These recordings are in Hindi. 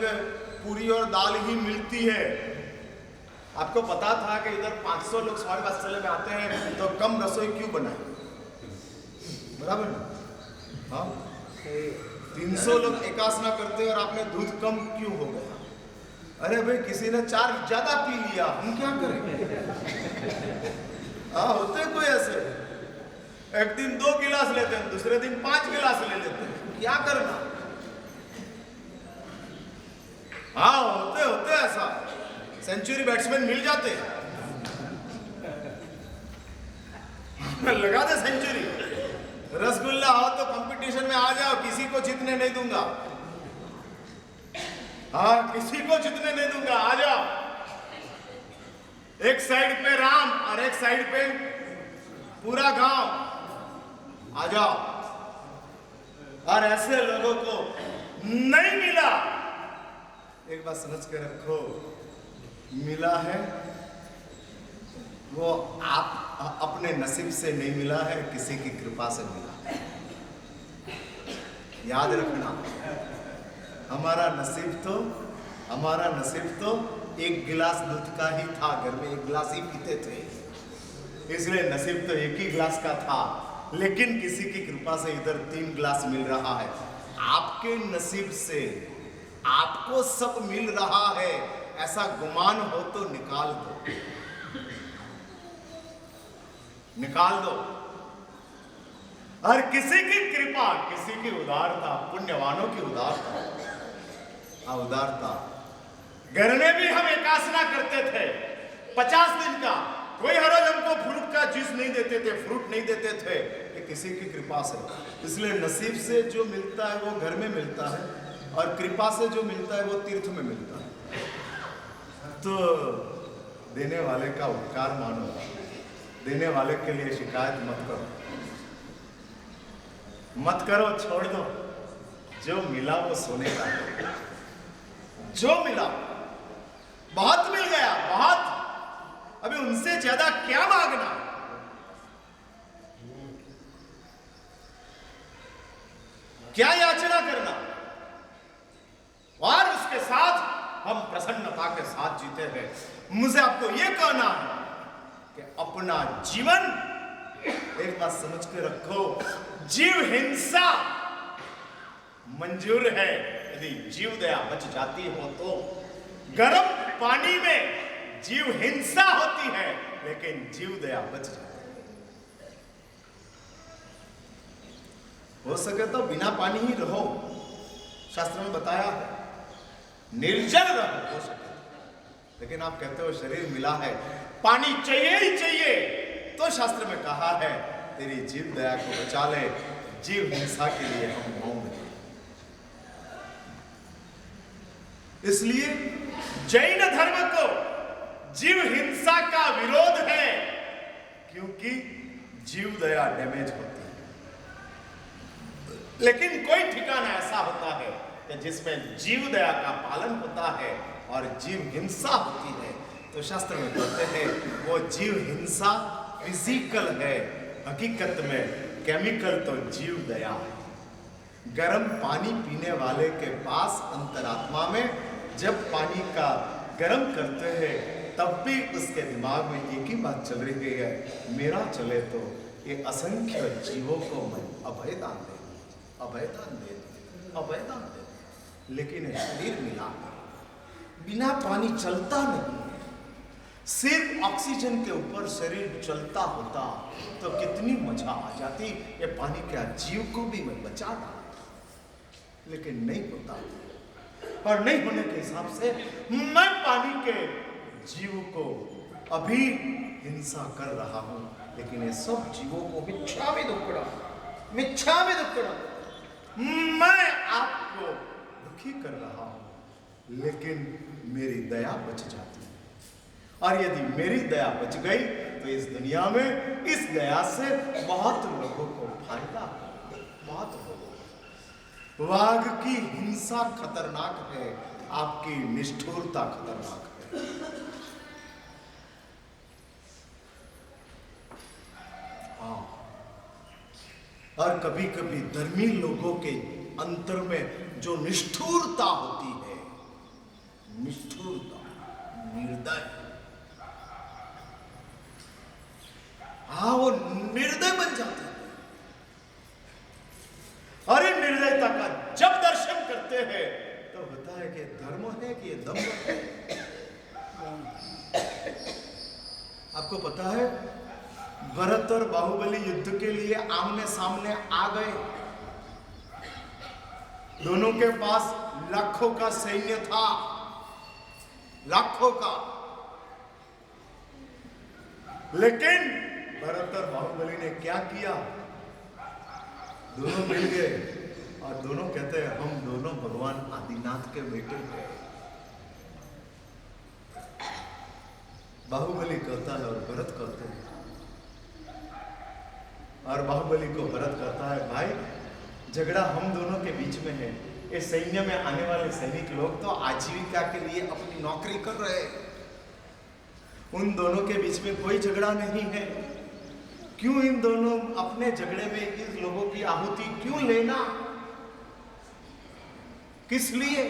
में पूरी और दाल ही मिलती है। आपको पता था कि इधर 500 लोग स्वामी वात्सल्य में आते हैं तो कम रसोई क्यों बनाए? बराबर ना? हाँ, 300 लोग एकासना करते हैं और आपने दूध कम क्यों हो गया? अरे भाई किसी ने 4 ज्यादा पी लिया, हम क्या करें? हाँ, होते कोई ऐसे, एक दिन 2 गिलास लेते हैं, दूसरे दिन 5 गिलास ले लेते हैं, क्या करना? हाँ, होते ऐसा, सेंचुरी बैट्समैन मिल जाते हैं, लगा दे सेंचुरी। रसगुल्ला हो तो कंपटीशन में आ जाओ, किसी को जीतने नहीं दूंगा। हाँ, किसी को जीतने नहीं दूंगा, आ जाओ। एक साइड पे राम और एक साइड पे पूरा गांव, आ जाओ। और ऐसे लोगों को नहीं मिला, एक बात समझ के रखो, मिला है वो आप अपने नसीब से नहीं मिला है, किसी की कृपा से मिला है। याद रखना, हमारा नसीब तो 1 गिलास दूध का ही था, घर में 1 गिलास ही पीते थे, इसलिए नसीब तो 1 ही गिलास का था। लेकिन किसी की कृपा से इधर 3 गिलास मिल रहा है। आपके नसीब से आपको सब मिल रहा है, ऐसा गुमान हो तो निकाल दो। और किसी की कृपा, किसी की उदारता, पुण्यवानों की उदारता। घर में भी हम एकासना करते थे 50 दिन का, कोई हर रोज हमको फ्रूट का जूस नहीं देते थे, फ्रूट नहीं देते थे, ये किसी की कृपा से। इसलिए नसीब से जो मिलता है वो घर में मिलता है, और कृपा से जो मिलता है वो तीर्थ में मिलता है। तो देने वाले का उपकार मानो, देने वाले के लिए शिकायत मत करो, छोड़ दो। जो मिला वो सोने का, जो मिला बहुत मिल गया, बहुत, अभी उनसे ज्यादा क्या मांगना? क्या याचना करना? और उसके साथ हम प्रसन्नता के साथ जीते हैं। मुझे आपको यह कहना है कि अपना जीवन, एक बात समझ के रखो, जीव हिंसा मंजूर है यदि जीव दया बच जाती हो तो। गर्म पानी में जीव हिंसा होती है, लेकिन जीव दया बच जाती है। हो सके तो बिना पानी ही रहो, शास्त्र में बताया है, निर्जल रहो हो सके। लेकिन आप कहते हो शरीर मिला है, पानी चाहिए ही चाहिए, तो शास्त्र में कहा है तेरी जीव दया को बचा ले, जीव हिंसा के लिए हम मौन हैं। इसलिए जैन धर्म को जीव हिंसा का विरोध है, क्योंकि जीव दया डैमेज होती है। लेकिन कोई ठिकाना ऐसा होता है कि जिसमें जीव दया का पालन होता है और जीव हिंसा होती है। तो शास्त्र में कहते हैं वो जीव हिंसा फिजिकल है, हकीकत में केमिकल तो जीव दया है। गर्म पानी पीने वाले के पास अंतरात्मा में जब पानी का गर्म करते हैं, तब भी उसके दिमाग में एक ही बात चल रही है, मेरा चले तो ये असंख्य जीवों को मैं अभयदान दे। लेकिन शरीर मिला, बिना पानी चलता नहीं, सिर्फ ऑक्सीजन के ऊपर शरीर चलता होता तो कितनी मजा आ जाती। ये पानी क्या जीव को भी मैं बचा डालता, लेकिन नहीं होता। और नहीं होने के हिसाब से मैं पानी के जीव को अभी हिंसा कर रहा हूं। लेकिन ये सब जीवों को मिच्छामि दुक्कड़म, मैं आपको दुखी कर रहा हूं, लेकिन मेरी दया बच जाती है। और यदि मेरी दया बच गई तो इस दुनिया में इस दया से बहुत लोगों को फायदा, बहुत लोगों को। वाघ की हिंसा खतरनाक है, आपकी निष्ठुरता खतरनाक है। हाँ, और कभी कभी धर्मी लोगों के अंतर में जो निष्ठुरता होती है, है कि धर्म है कि ये दम्भ है। आपको पता है भरत और बाहुबली युद्ध के लिए आमने सामने आ गए। दोनों के पास लाखों का सैन्य था, लाखों का। लेकिन भरत और बाहुबली ने क्या किया? दोनों मिल गए और दोनों कहते हैं हम दोनों भगवान आदिनाथ के बेटे हैं। बाहुबली कहता है और भरत कहते हैं, और बाहुबली को भरत कहता है भाई झगड़ा हम दोनों के बीच में है। इस सैन्य में आने वाले सैनिक लोग तो आजीविका के लिए अपनी नौकरी कर रहे हैं, उन दोनों के बीच में कोई झगड़ा नहीं है। क्यों इन दोनों अपने झगड़े में इन लोगों की आहुति क्यों लेना? किस लिए?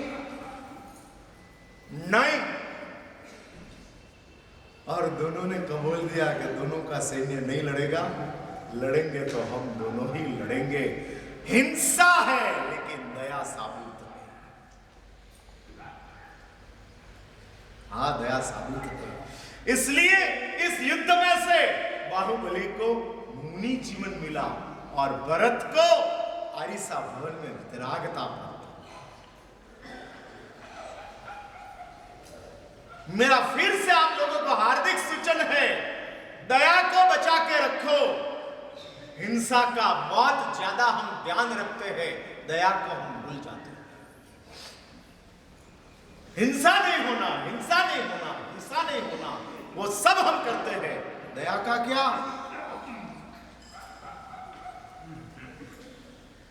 नहीं। और दोनों ने कबूल दिया कि दोनों का सैन्य नहीं लड़ेगा, लड़ेंगे तो हम दोनों ही लड़ेंगे। हिंसा है लेकिन दया साबुत है। हाँ, दया साबुत है। इसलिए इस युद्ध में से बाहुबली को मुनि जीवन मिला और भरत को आरिसा भवन में विरागता प्राप्त। मेरा फिर से आप लोगों को हार्दिक सूचन है, दया को बचा के रखो। हिंसा का बहुत ज्यादा हम ध्यान रखते हैं, दया को हम भूल जाते हैं। हिंसा नहीं होना, हिंसा नहीं होना, हिंसा नहीं होना, वो सब हम करते हैं। दया का क्या?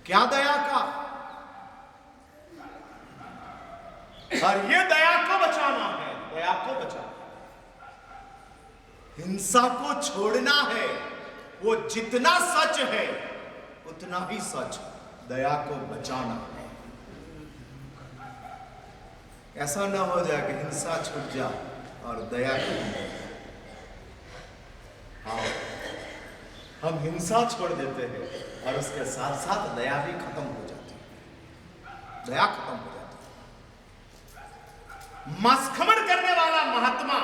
क्या दया का? और ये दया को बचाना है, दया को बचाना। हिंसा को छोड़ना है। वो जितना सच है उतना ही सच, दया को बचाना है। ऐसा ना हो जाए कि हिंसा छूट जाए और दया को, हाँ, हम हिंसा छोड़ देते हैं और उसके साथ साथ दया भी खत्म हो जाती है। दया खत्म हो जाती है। मस्खमण करने वाला महात्मा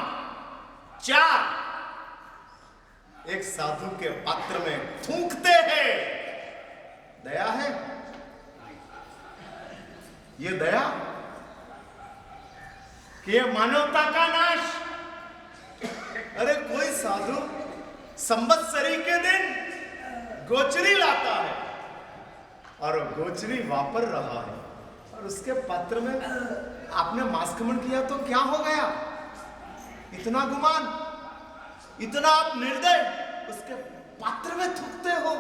4 एक साधु के पात्र में थूकते हैं। दया है ये? दया कि ये मानवता का नाश? अरे कोई साधु संवत्सरी के दिन गोचरी लाता है और गोचरी वापर रहा है और उसके पात्र में आपने मांसखमण किया तो क्या हो गया? इतना गुमान, इतना आप निर्दय उसके पात्र में थूकते हो।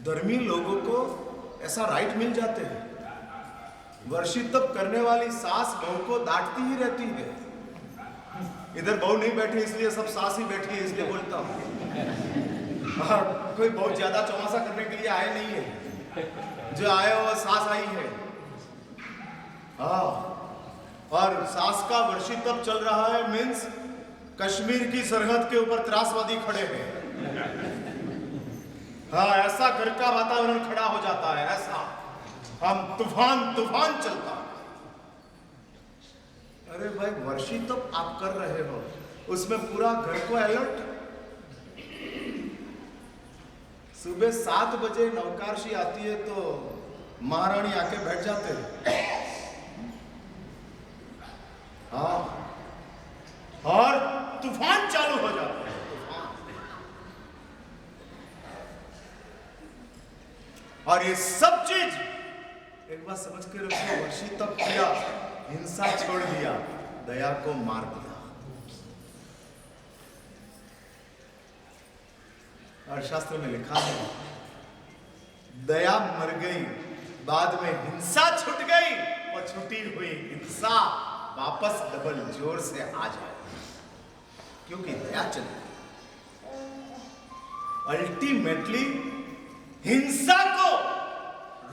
धर्मी लोगों को ऐसा राइट मिल जाते हैं। वर्षित तप करने वाली सास बहू को डांटती ही रहती है। इधर बहू नहीं बैठी इसलिए सब सास ही बैठी है इसलिए बोलता हूं। कोई बहुत ज्यादा चौमासा करने के लिए आए नहीं है, जो आए वो सास आई है। हाँ, और सास का वर्षित तप चल रहा है, मीन्स कश्मीर की सरहद के ऊपर त्रासवादी खड़े हैं। हाँ, ऐसा घर का वातावरण खड़ा हो जाता है, ऐसा हम तूफान चलता है। अरे भाई, वर्षित तप आप कर रहे हो, उसमें पूरा घर को अलर्ट। सुबह 7 बजे नौकारशी आती है तो महारानी आके बैठ जाते हैं। हाँ, और तूफान चालू हो जाता है। और ये सब चीज एक बार समझ के रखो, वर्षित तप किया, हिंसा छोड़ दिया, दया को मार दिया। और शास्त्र में लिखा है दया मर गई, बाद में हिंसा छूट गई, और छुटी हुई हिंसा वापस डबल जोर से आ जाए, क्योंकि दया चली। अल्टीमेटली हिंसा को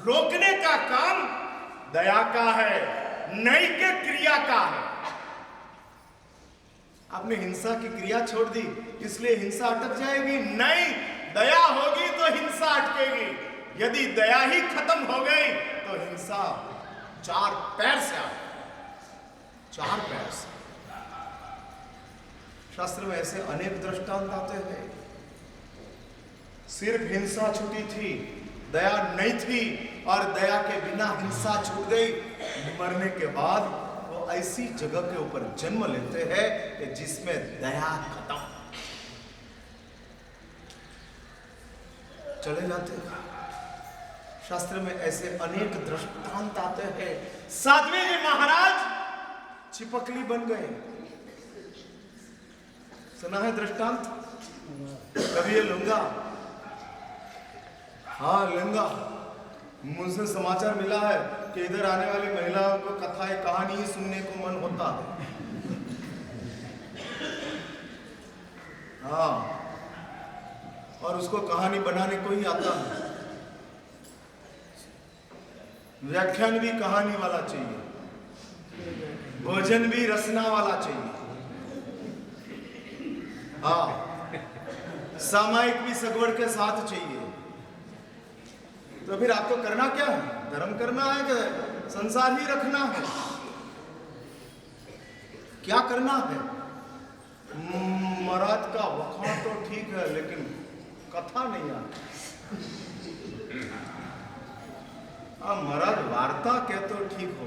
रोकने का काम दया का है, नैतिक क्रिया का है। आपने हिंसा की क्रिया छोड़ दी इसलिए हिंसा अटक जाएगी? नहीं, दया होगी तो हिंसा अटकेगी। यदि दया ही खत्म हो गई हिंसा 4 पैर से आए, 4 पैर से। शास्त्र में ऐसे अनेक दृष्टांत आते हैं। सिर्फ हिंसा छूटी थी, दया नहीं थी, और दया के बिना हिंसा छूट गई। मरने के बाद वो ऐसी जगह के ऊपर जन्म लेते हैं कि जिसमें दया खत्म, चले जाते हैं। शास्त्र में ऐसे अनेक दृष्टांत आते हैं। साध्वी जी महाराज चिपकली बन गए, सुना है दृष्टांत? कभी ये लूंगा, हाँ लूंगा, मुझसे समाचार मिला है कि इधर आने वाली महिलाओं को कथाएं कहानी ही सुनने को मन होता है। हाँ, और उसको कहानी बनाने को ही आता है। व्याख्यान भी कहानी वाला चाहिए, भोजन भी रसना वाला चाहिए, हाँ, सामायिक भी सगवड़ के साथ चाहिए। तो फिर आपको करना क्या है? धर्म करना है कि संसार ही रखना है? क्या करना है? महाराज का वखाण तो ठीक है, लेकिन कथा नहीं आती। महाराज वार्ता कह तो ठीक हो,